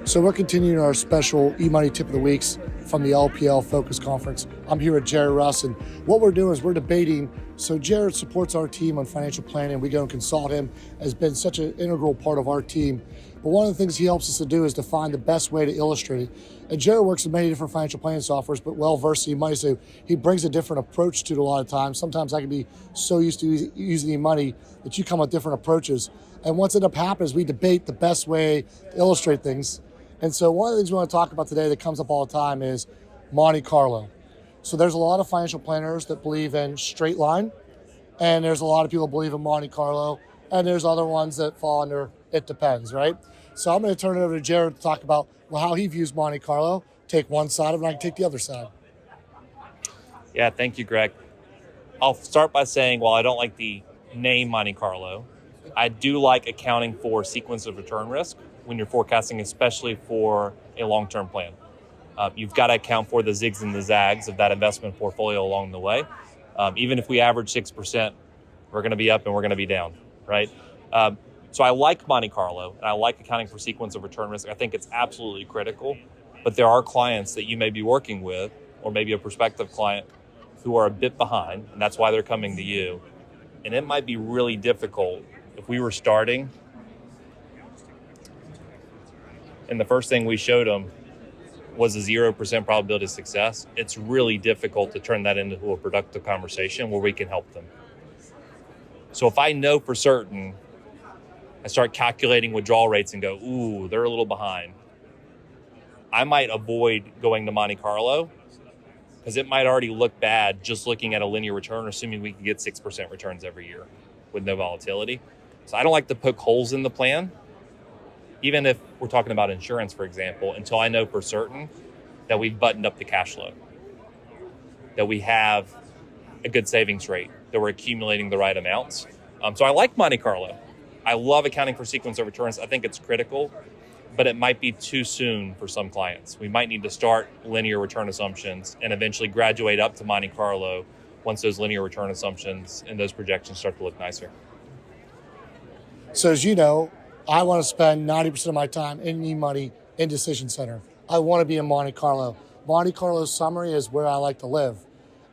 So we're continuing our special eMoney Tip of the Weeks from the LPL Focus Conference. I'm here with Jared Russ, and what we're doing is we're debating. So Jared supports our team on financial planning. We go and consult him, has been such an integral part of our team. But one of the things he helps us to do is to find the best way to illustrate it. And Jared works with many different financial planning softwares, but well-versed in eMoney, so he brings a different approach to it a lot of times. Sometimes I can be so used to using eMoney that you come with different approaches. And what's ended up happening is we debate the best way to illustrate things. And so one of the things we want to talk about today that comes up all the time is Monte Carlo. So there's a lot of financial planners that believe in straight line, and there's a lot of people that believe in Monte Carlo, and there's other ones that fall under it depends, right? So I'm going to turn it over to Jared to talk about how he views Monte Carlo, take one side of it, and I can take the other side. Yeah, thank you, Greg. I'll start by saying, while I don't like the name Monte Carlo, I do like accounting for sequence of return risk when you're forecasting, especially for a long-term plan. You've got to account for the zigs and the zags of that investment portfolio along the way. Even if we average 6%, we're going to be up and we're going to be down, right? So I like Monte Carlo, and I like accounting for sequence of return risk. I think it's absolutely critical, but there are clients that you may be working with, or maybe a prospective client, who are a bit behind, and that's why they're coming to you. And it might be really difficult if we were starting and the first thing we showed them was a 0% probability of success. It's really difficult to turn that into a productive conversation where we can help them. So if I know for certain, I start calculating withdrawal rates and go, ooh, they're a little behind, I might avoid going to Monte Carlo because it might already look bad just looking at a linear return, assuming we can get 6% returns every year with no volatility. So I don't like to poke holes in the plan, even if we're talking about insurance, for example, until I know for certain that we've buttoned up the cash flow, that we have a good savings rate, that we're accumulating the right amounts. So I like Monte Carlo. I love accounting for sequence of returns. I think it's critical, but it might be too soon for some clients. We might need to start linear return assumptions and eventually graduate up to Monte Carlo once those linear return assumptions and those projections start to look nicer. So as you know, I want to spend 90% of my time in eMoney in Decision Center. I want to be in Monte Carlo. Monte Carlo's summary is where I like to live.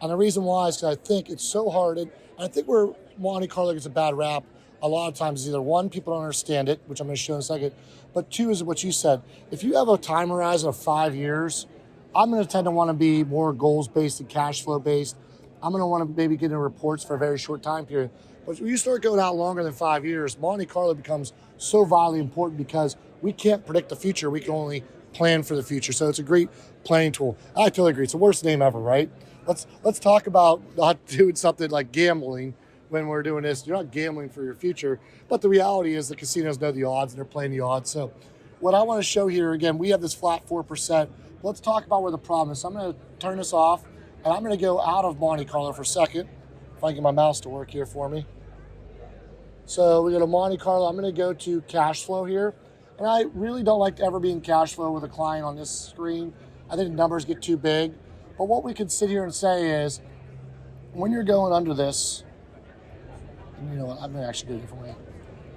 And the reason why is because I think it's so hard. And I think where Monte Carlo gets a bad rap a lot of times is either one, people don't understand it, which I'm going to show in a second. But two is what you said. If you have a time horizon of 5 years, I'm going to tend to want to be more goals-based and cash flow-based. I'm going to want to maybe get in reports for a very short time period. But when you start going out longer than 5 years, Monte Carlo becomes so vitally important because we can't predict the future. We can only plan for the future. So it's a great planning tool. I totally agree. It's the worst name ever, right? Let's talk about not doing something like gambling when we're doing this. You're not gambling for your future, but the reality is the casinos know the odds and they're playing the odds. So what I want to show here, again, we have this flat 4%. Let's talk about where the problem is. So I'm going to turn this off, and I'm going to go out of Monte Carlo for a second. If I can get my mouse to work here for me. So we go to Monte Carlo. I'm going to go to cash flow here. And I really don't like to ever be in cash flow with a client on this screen. I think the numbers get too big. But what we can sit here and say is, when you're going under this, and you know what, I'm going to actually do it differently.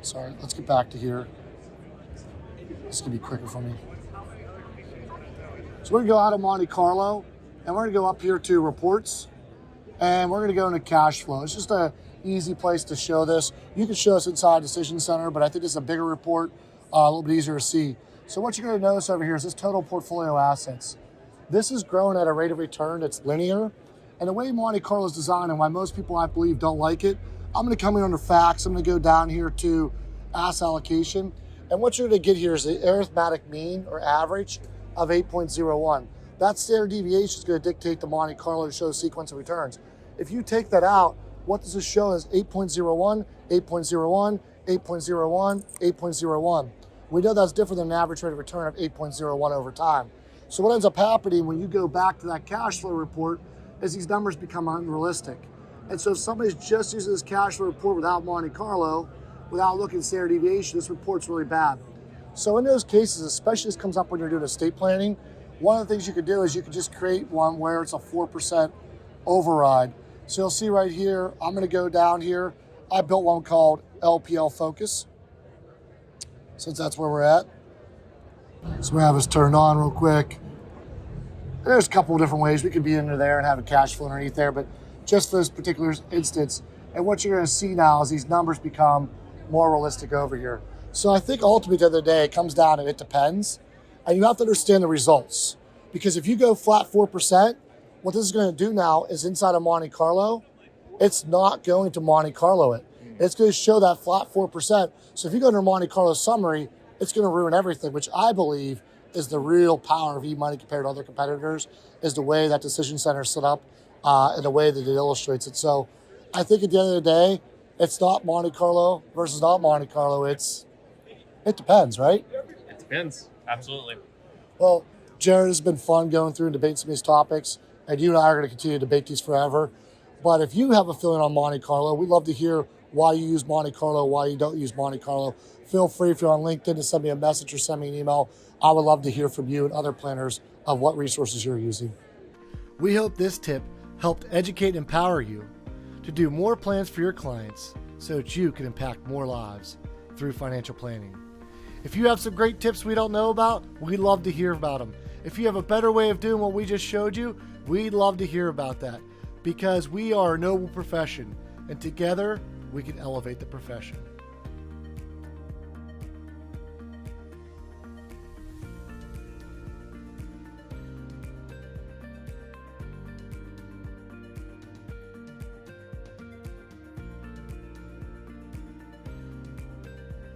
Sorry, let's get back to here. This can be quicker for me. So we're going to go out of Monte Carlo, and we're going to go up here to reports, and we're going to go into cash flow. It's just a easy place to show this. You can show us inside Decision Center, but I think it's a bigger report, a little bit easier to see. So what you're going to notice over here is this total portfolio assets. This is growing at a rate of return that's linear. And the way Monte Carlo is designed and why most people, I believe, don't like it, I'm going to come in under facts. I'm going to go down here to asset allocation. And what you're going to get here is the arithmetic mean or average of 8.01. That standard deviation is going to dictate the Monte Carlo to show sequence of returns. If you take that out, what does this show is 8.01, 8.01, 8.01, 8.01. We know that's different than an average rate of return of 8.01 over time. So what ends up happening when you go back to that cash flow report is these numbers become unrealistic. And so if somebody's just using this cash flow report without Monte Carlo, without looking at standard deviation, this report's really bad. So in those cases, especially this comes up when you're doing estate planning, one of the things you could do is you could just create one where it's a 4% override. So you'll see right here, I'm going to go down here. I built one called LPL Focus, since that's where we're at. So we have this turned on real quick. There's a couple of different ways we could be under there and have a cash flow underneath there, but just for this particular instance, and what you're going to see now is these numbers become more realistic over here. So I think ultimately at the end of the day, it comes down and it depends, and you have to understand the results. Because if you go flat 4%, what this is going to do now is inside of Monte Carlo, it's not going to Monte Carlo it. It's going to show that flat 4%. So if you go to Monte Carlo summary, it's going to ruin everything, which I believe is the real power of eMoney compared to other competitors, is the way that decision center is set up and the way that it illustrates it. So I think at the end of the day, it's not Monte Carlo versus not Monte Carlo. It depends, right? It depends. Absolutely. Well, Jared, it's been fun going through and debating some of these topics, and you and I are going to continue to debate these forever. But if you have a feeling on Monte Carlo, we'd love to hear why you use Monte Carlo, why you don't use Monte Carlo. Feel free, if you're on LinkedIn, to send me a message or send me an email. I would love to hear from you and other planners of what resources you're using. We hope this tip helped educate and empower you to do more plans for your clients so that you can impact more lives through financial planning. If you have some great tips we don't know about, we'd love to hear about them. If you have a better way of doing what we just showed you, we'd love to hear about that, because we are a noble profession, and together we can elevate the profession.